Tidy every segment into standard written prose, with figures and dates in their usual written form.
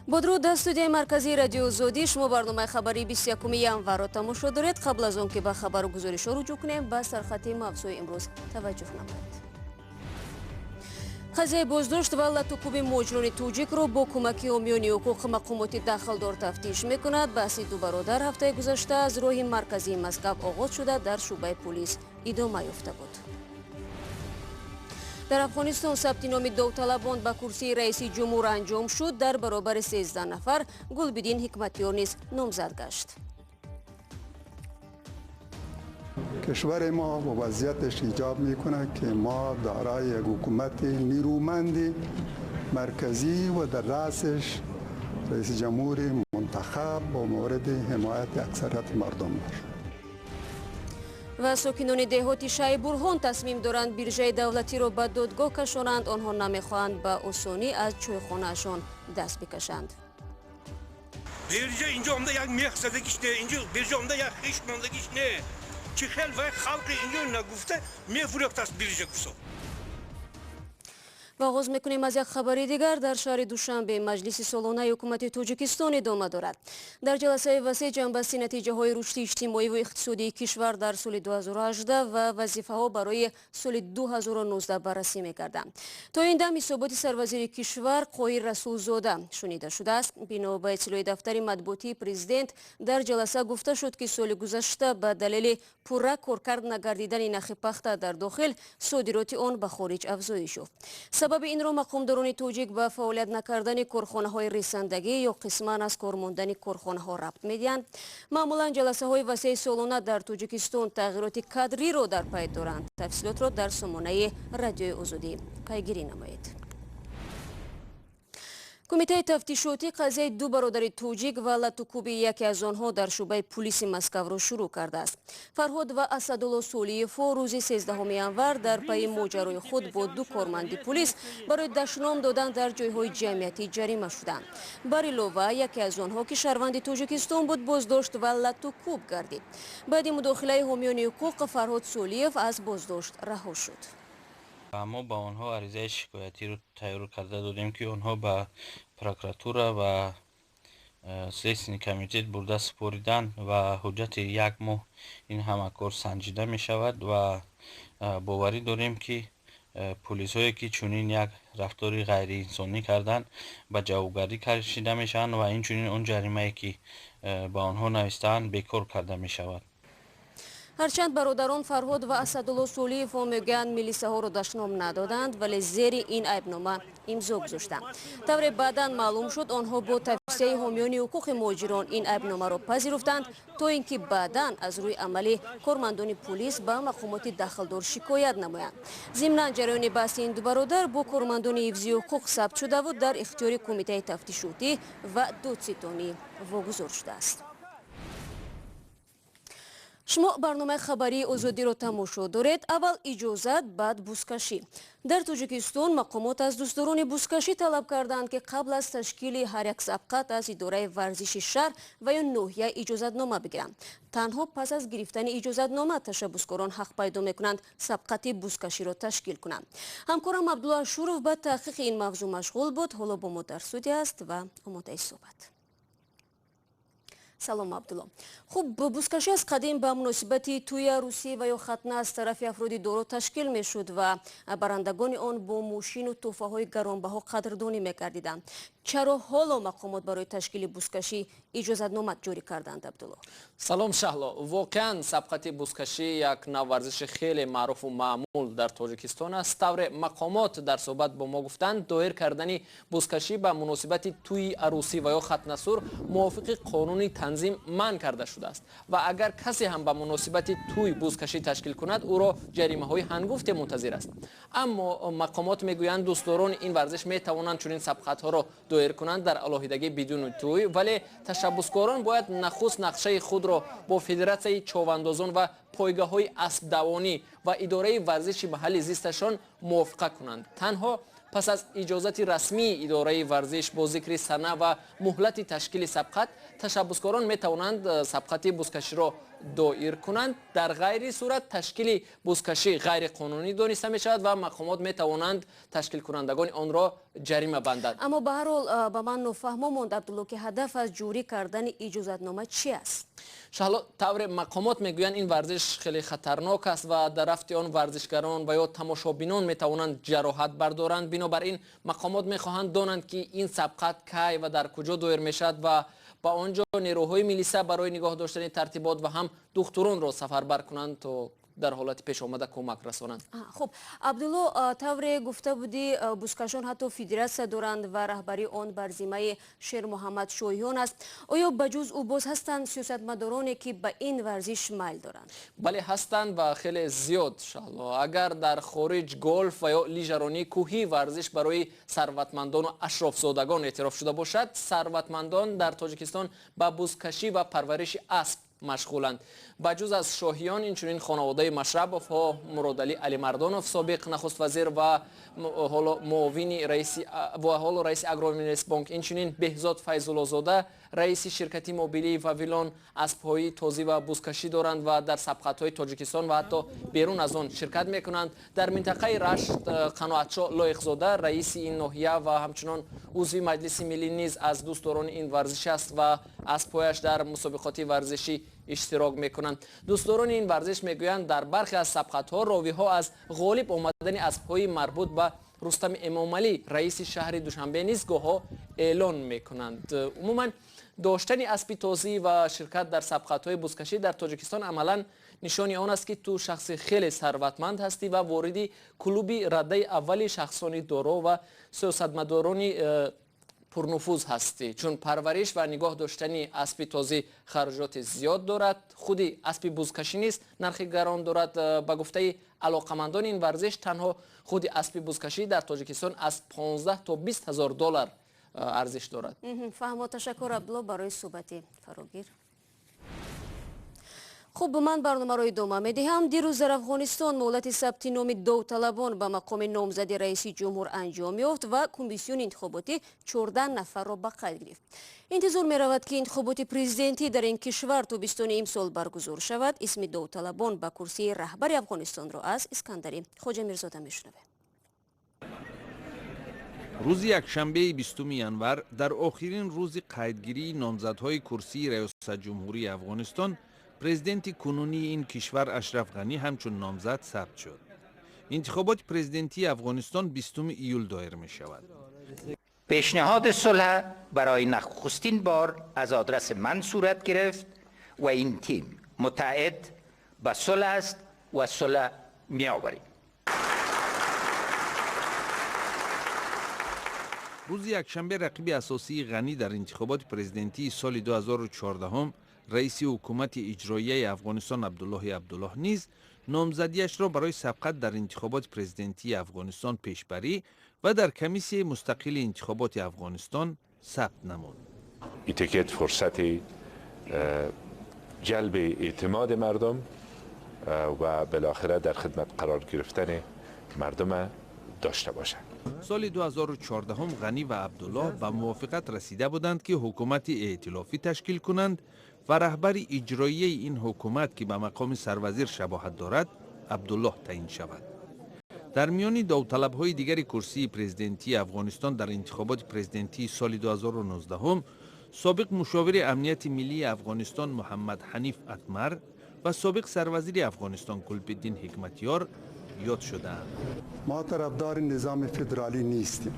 با درود در استودیوی مرکزی رادیو озодӣ شما برنامه خبری 21 январ را تماشا دارید. قبل از آن که به خبر و گزارش رجوع کنیم به سرخط موضوع امروز توجه نمایید. قضیه بازداشت و لطوکوبی مهاجران توجیک را با کمک حامیان حقوق مقامات داخلدار تفتیش میکند. بحث دو برادر هفته گذشته از راهی مرکزی مسکو آغاز شده در شعبه پلیس ادامه یافته بود. در افغانستان ثبت نام داوطلبان به کرسی رئیس جمهور انجام شد. در برابر 13 نفر گلبدین حکمتیار نیز نامزد گشت. کشور ما با وضعیتش ایجاب میکنه که ما دارای یک حکومت نیرومند مرکزی و در رأسش رئیس جمهور منتخب با مورد حمایت اکثریت مردم دارد. و ساکنان دهات شیخبورҳон تصمیم دارند بیرژه دولتی را به دادگاه کشانند. آنها نمیخواهند به آسانی از چایخانه‌شان دست بکشند. بیرژه اینجا آمده یک میخزدگیش نه، اینجا بیرژه آمده یک خشماندگیش نه. چی خیلی وقت خلق اینجا نگفته میفروخت است بیرژه کسا. و آغاز میکنیم از یک خبری دیگر. در شهر دوشنبه مجلس سالانه حکومت تاجیکستان ادامه دارد. در جلسه وسیع جمع‌بستی نتیجه های رشد اجتماعی و اقتصادی کشور در سال 2018 و وظیفه ها برای سال 2019 بررسی میکردند. تا این دم حسابات سروزیر کشور قاهر رسولزاده شنیده شده است. بنا به اطلاع دفتر مطبوعاتی پرزیدنت در جلسه گفته شد که سال گذشته به دلیل پوره کارکرد نگردیدن نرخ پخت در داخل صادرات آن به خارج افزایش یافت. سبب این را مقامداران توجیک به فعالیت نکردن کارخانه های رساندگی یا قسما از کار ماندن کارخانه ها ربط میدهند. معمولا جلسه های وسیع سالانه در تاجیکستان تغییرات کادری را در پی دارند. تفصیلات را در سامانه رادیو озодӣ پیگیری نمایید. کمیته تفتیشاتی قضیه دو برادر توجیک و لطوکوبی یکی از آنها در شعبه پلیس مسکو را شروع کرده است. فرهاد و اسدالله صلیف روز 13 январ در پی ماجرای خود با دو کارمند پلیس برای دشنام دادن در جایهای جمعیتی جریمه شدند. بر علاوه یکی از آنها که شهروند تاجیکستان بود بازداشت و لطوکوب گردید. بعد مداخله حامیان حقوق فرهاد صلیف از بازداشت رها شد. ما با آنها عریضه شکایتی رو تیار کرده دادیم که آنها به پروکراتور و سلیسین کمیته برده سپاریدن و حجت یک ماه این همه کار سنجیده می شود و باوری داریم که پلیس هایی که چنین یک رفتاری غیر انسانی کردن به جوابگری کشیده میشن و این چنین اون جریمه که با آنها نوشتن بیکار کرده می شود. هرچند برادران فرهاد و اسدالله صلیف میگویند میلیسه ها را دشنام ندادند ولی زیر این عیبنامه امضا گذاشتند. طور بعدا معلوم شد آنها با توصیه حامیان حقوق مهاجران این عیبنامه را پذیرفتند تا اینکه بعدا از روی عمل کارمندان پلیس به مقامات داخلدار شکایت نمایند. ضمن جریان بحث این دو برادر با کارمندان حفظی حقوق ثبت شده بود در اختیار کمیته تفتیشاتی و دادستانی واگذار شده است. شما برنامه خبری озодӣ را تماشا دارید. اول اجازت بعد بزکشی. در تاجیکستان مقامات از دوستداران بزکشی طلب کردند که قبل از تشکیل هر یک سبقت از اداره ورزش شهر و یا ناحیه اجازت نامه بگیرند. تنها پس از گرفتن اجازت نامه تشبسکاران حق پیدا میکنند سبقت بزکشی را تشکیل کنند. همکارم عبدالله شورف به تحقیق این موضوع مشغول بود. حالا با ما در استودیو است و آماده صحبت. سلام عبدالله. خوب بزکشی از قدیم به مناسبت توی عروسی و یا ختنه از طرف افراد دارا تشکیل می شد و برندگان آن با موشین و تحفه های گرانبها قدردانی می کردیدند. چرا حالا مقامات برای تشکیل بزکشی اجازت نامه جاری کردند عبدالله؟ سلام شهلا. واقعا سبقت بزکشی یک نوع ورزش خیلی معروف و معمول در تاجیکستان است. طور مقامات در صحبت با ما گفتند دایر کردن بزکشی به مناسبت توی عروسی و یا ختنه سور موافق قانون تنظیم منع کرده شده است و اگر کسی هم به مناسبت توی بزکشی تشکیل کند او را جریمه های هنگفت منتظر است. اما مقامات میگویند دوستداران این ورزش می توانند چنین سبقت ها را دایر کنند در علاهیدگی بدون توی، ولی تشبسکاران باید نخست نقشه خود را با فدراسیون چاواندازان و پایگاه های اسب دوانی و اداره ورزش محلی زیستشان موافقت کنند. تنها پس از اجازت رسمی اداره ورزش با ذکر سنه و مهلت تشکیل سبقت تشبسکاران می توانند سبقت بزکشی را доир کنند. در غیر صورت تشکیل بزکشی غیر قانونی دانسته می شود و مقامات می توانند تشکیل کنندگان آن را جریمه بندند. اما به هر حال به من نفهمم ماند عبدالله که هدف از جوری کردن اجازتنامه چی است؟ شالا طور مقامات میگویند این ورزش خیلی خطرناک است و در رفت آن ورزشگران و یا تماشابینان میتوانند جراحت بردارند. بنابراین مقامات میخواهند دانند که این سبقت کی و در کجا دایر میشد و با آنجا نیروهای میلیسا برای نگاه داشتن ترتیبات و هم دختران را سفربر کنند تا در حالت پیش آمده کمک رسانند. خب عبدالله، طور گفته بودی بزکشان حتی فدراسیه دارند و رهبری آن بر ذمه شیر محمد شایحان است. آیا بجز او باز هستند سیاستمدارانی که به این ورزش میل دارند؟ بله هستند و خیلی زیاد. انشاءالله اگر در خارج گلف و یا لیژرانی کوهی ورزش برای ثروتمندان و اشرافزادگان اعتراف شده باشد، ثروتمندان در تاجیکستان به بزکشی و پرورش اسب مشغولند. بجز از شاهیان اینچنین خانواده مشربوف ها، مرادعلی علی مردانوف سابق نخست وزیر و معاون رئیس اگرومینیس بانک، اینچنین بهزاد فیض‌الله زاده رئیس شرکتی موبیلی و ویلان اسب‌های تازی و بزکشی دارند و در سبقت‌های تاجیکستان و حتی بیرون از آن شرکت می‌کنند. در منطقه رشت قناعتشاه لایق‌زاده رئیس این ناحیه و همچنان عضو مجلس ملی نیز از دوستداران این ورزش است و اسب‌هایش در مسابقات ورزشی اشتراک میکنند. دوستداران این ورزش میگویند در برخی از سبقت‌ها راوی‌ها از غالب آمدن اسب‌های مربوط به رستم امامعلی رئیس شهر دوشنبه نیز گاه‌ها اعلان میکنند. عموما داشتن اسب تازی و شرکت در سبقت‌های بزکشی در تاجیکستان عملاً نشانی آن است که تو شخص خیلی ثروتمند هستی و واردی کلوبی رده اول شخصانی دارا و سیاستمدارانی پرنفوذ هستی، چون پرورش و نگاه داشتن اسب تازی خرجات زیاد دارد. خودی اسب بزکشی نیست نرخ گران دارد. به گفته علاقمندان این ورزش تنها خودی اسب بزکشی در تاجیکستان از 15 تا 20 هزار دلار ارزش دارد. فهم. تشکر عبدالله برای صحبت فراگیر. خب من برنامه را ادامه میدهم. دیروز در افغانستان مهلت ثبت نام داوطلبان به مقام نامزدی رئیس جمهور انجام یافت و کمیسیون انتخاباتی 14 نفر را به قید گرفت. انتظار می رود که انتخابات پرزیدنتی در این کشور تابستان امسال برگزار شود. اسم داوطلبان به کرسی رهبری افغانستان را از اسکندری خواجه میرزاده میشنوه. روز یکشنبه 20 ینور در آخرین روز قیدگیری نامزدهای کرسی ریاست جمهوری افغانستان، پرزیدنت کنونی این کشور اشرف غنی همچون نامزد ثبت شد. انتخابات پرزیدنتی افغانستان 20 ایول دایر می شود. پیشنهاد صلح برای نخستین بار از آدرس من صورت گرفت و این تیم متعهد به صلح است و صلح می آوریم. روز یکشنبه رقیب اساسی غنی در انتخابات پرزیدنتی سال 2014 رئیس حکومت اجرایی افغانستان عبدالله نیز نامزدیش را برای سبقت در انتخابات پرزیدنتی افغانستان پیشبری و در کمیسیون مستقل انتخابات افغانستان ثبت نمود. این تیکت فرصت جلب اعتماد مردم و بالاخره در خدمت قرار گرفتن مردم داشته باشند. سال 2014 غنی و عبدالله به موافقت رسیده بودند که حکومت ائتلافی تشکیل کنند و رهبر اجرایی این حکومت که به مقام سروزیر شباهت دارد عبدالله تعیین شود. در میان داوطلب‌های دیگر کرسی پرزیدنتی افغانستان در انتخابات پرزیدنتی سال 2019 سابق مشاور امنیت ملی افغانستان محمد حنیف اتمر و سابق سروزیر افغانستان کلبالدین حکمتیار یاد شدند. ما طرفدار نظام فدرالی نیستیم.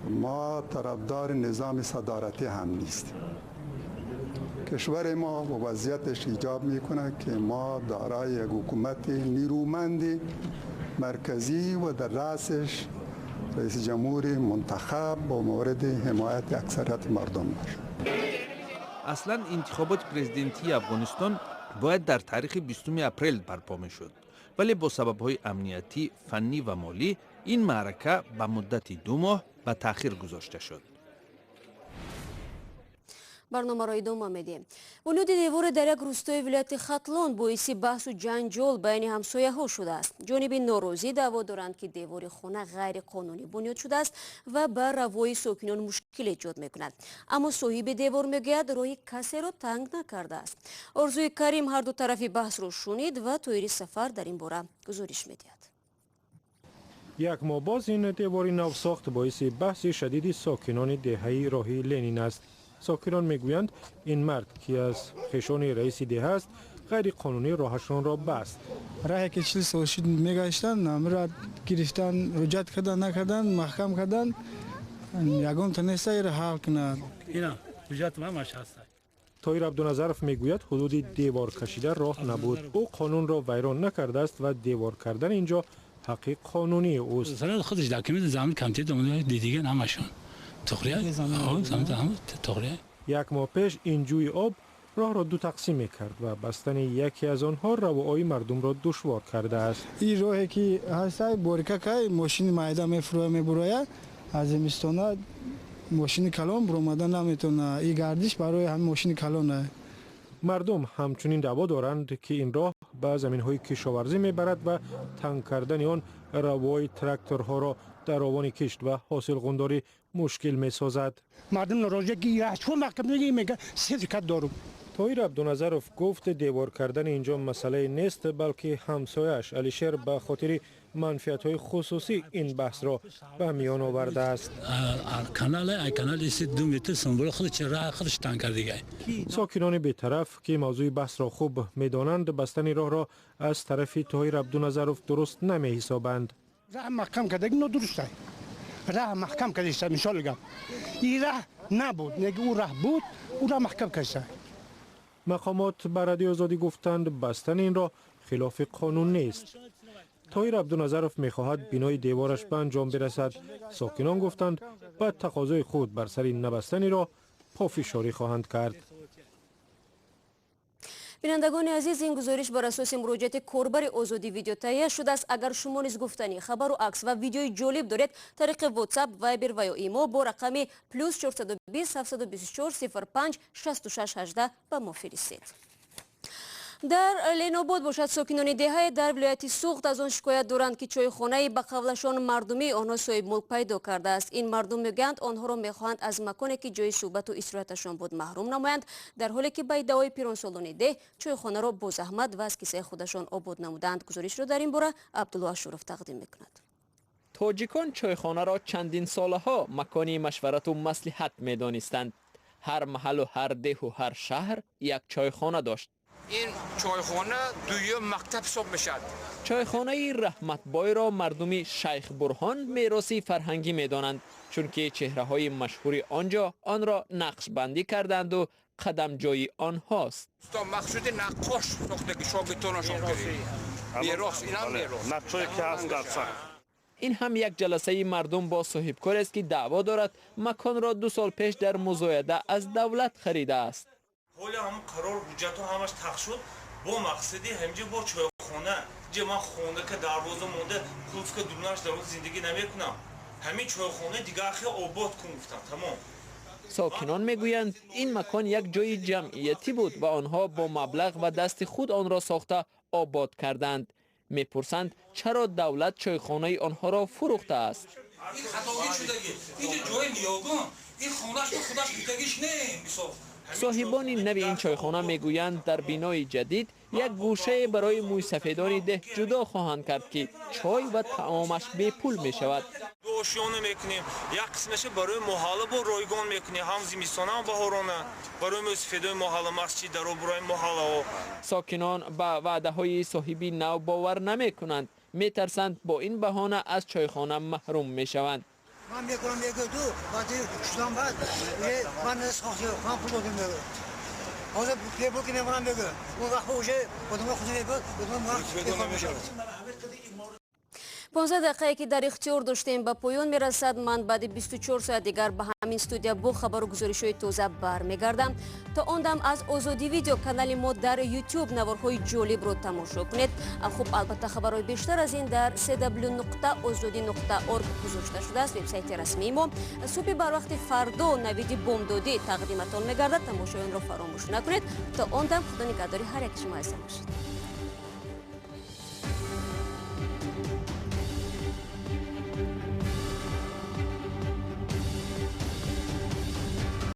ما طرفدار نظام صدارتی هم نیستیم. کشور ما و وضعیتش ایجاب میکنه که ما دارای یک حکومت نیرومند مرکزی و در رأسش رئیس جمهور منتخب با مورد حمایت اکثریت مردم باشه. اصلا انتخابات پرزیدنتی افغانستان باید در تاریخ 20 اپریل برپا میشد، ولی با سبب‌های امنیتی، فنی و مالی این معرکه به مدت 2 ماه به تأخیر گذاشته شد. برنامه را ادامه میدیم. بنیاد دیوار در یک روستای ولایت ختلان باعث بحث و جنجال بین همسایه‌ها شده است. جانب ناراضی دعوا دارند که دیوار خانه غیر قانونی بنیاد شده است و بر روای ساکنان مشکل ایجاد میکند. اما صاحب دیوار میگوید راه کسی را تنگ نکرده است. آرزوی کریم هر دو طرف بحث را شنید و طایر سفر در این باره گزارش میدهد. یک ماه باز این دیوار نوساخت باعث بحث شدید ساکنان دهه‌ای راهی لنین است. ساکنان میگویند این مرد که از خیشان رئیس دهه است غیر قانونی راهشان را بست. راهی که 40 سال شد میگشتن، امر گرفتن، رجعت کردن نکردن، محکم کردن، یگان تنیسته را حل کنند. اینا رجعت ماش هست. طایر عبدالنظرف میگوید حدود دیوار کشیده راه نبود. او قانون را ویران نکرده است و دیوار کردن اینجا حق قانونی اوست. سر خودش داکیومنت زمان کامته دومده دیگه نماشون. تخریه زمان تخریه. یک ماه پیش این جوی آب راه را دو تقسیم میکرد و بستن یکی از آنها روایی مردم را دشوار کرده است. این راهی که هست بارکه که ماشین مایده میفروه میبره از زمستانه ماشین کلان برآمدن نمیتونه. این گردش برای همین ماشین کلانه. مردم همچنین دعوا دارند که این راه به زمین‌های کشاورزی میبرد و تنگ کردن آن روای تراکتورها را در آوان کشت و حاصل قنداری مشکل میسازد. مردم ناراضی که چون محکم میگه سرکت دارم. طایر عبدالنظرف گفت دیوار کردن اینجا مسئله نیست، بلکه همسایش علیشیر به خاطر منفعت‌های خصوصی این بحث را به میان آورده است. کانال است 2 متر سنبول خودش راه خودش تنگ کرده. ساکنان بی‌طرف که موضوع بحث را خوب می‌دانند بستن راه را از طرف طایر عبدالنظرف درست نمی‌حسابند. راه محکم کرده اینو درسته. راه محکم کرده مثال گم. این راه نبود، نگه او راه بود، او راه محکم کرده. مقامات به رادیو آزادی گفتند بستن این راه خلاف قانون نیست. طایر عبدالنظرف می‌خواهد بینای دیوارش به انجام برسد. ساکنان گفتند با تقاضای خود بر سر نبستن راه پافشاری خواهند کرد. بینندگان عزیز، این گزارش بر اساس مراجعت کاربر آزادی ویدیو تهیه شده است. اگر شما نیز گفتنی خبر و عکس و ویدیوی جالب دارید طریق واتساپ، وایبر و یا ایمو با رقم +420 724 05 66 18 به ما فرستید. در لیناباد باشد ساکنان دهه در ولایت سوخت از آن شکایت دارند که چایخانه به قولشان مردمی آنها صاحب ملک پیدا کرده است. این مردم میگویند آنها را میخواهند از مکانی که جای صحبت و استراحتشان بود محروم نمایند، در حالی که به ادعای پیرانسالان ده چایخانه را با زحمت و از کیسه خودشان آباد نمودند. گزارش را در این باره عبدالله شرف تقدیم میکند. تاجیکان چایخانه را چندین سالها مکانی مشورت و مصلحت میدانستند. هر محل و هر ده و هر شهر یک چایخانه داشت. این چایخانه دویم مکتب حساب میشد. چایخانه رحمتبای را مردمی شیخبورҳон میراثی فرهنگی میدانند، چون که چهره های مشهور آنجا آن را نقش بندی کردند و قدم جای آنهاست. مقصود نقاش ساخته شاگردانشان کردی. میراث این هم میراث. نقشی که هست در سر. این هم یک جلسه مردم با صاحبکار است که دعوا دارد مکان را 2 سال پیش در مزایده از دولت خریده است. حالا هم قرار بودجت و همش تخ شد با مقصدی همجا با چایخانه جه من خونه که دروازه مونده کلف که دونش در زندگی نمیکنم همین چایخانه دیگه اخی آباد کن گفتم تمام. ساکنان میگویند این مکان یک جای جمعیتی بود و آنها با مبلغ و دست خود آن را ساخته آباد کردند. میپرسند چرا دولت چایخانه آنها را فروخته است. این خطاگی شدگی اینجا جای نیاگان این خونهش به خودش بیتگیش نه میساخت. صاحبان نوی این چایخانه میگویند در بینای جدید یک گوشه برای موی سفیدان ده جدا خواهند کرد که چای و طعامش بی پول می شود. دوشیانه میکنیم، یک قسمش برای محاله با رایگان میکنیم، هم زمستانه هم بهارانه برای موی سفیدان محاله مسجد در برای محاله. ساکنان با وعده های صاحبی نو باور نمی کنند، می ترسند با این بهانه از چایخانه محروم می شوند. من میکنم میگه تو وقتی شدم بعد من ساختی من پول دادم میگه حالا پیبو که میمونم میگه اون وقت خوشه بدون خودی میگه بدون من 15 دقیقه که در اختیار داشتیم به پایان میرسد. من بعد 24 ساعت دیگر به ҳамин студия бо хабару гузоришҳои тоза бармегардам. то он дам аз озодӣ видео канали мо дар YouTube наворҳои ҷолибро тамошо кунед. хуб албатта хабарҳои бештар аз ин дар www.ozodi.org гузошта шудааст, вебсайти расмии мо. субҳи барвақти фардо навиди бомдодӣ тақдиматон мегардад. тамошои онро фаромӯш накунед. то он дам худо нигаҳдори ҳар як шумо ҳастем бошед.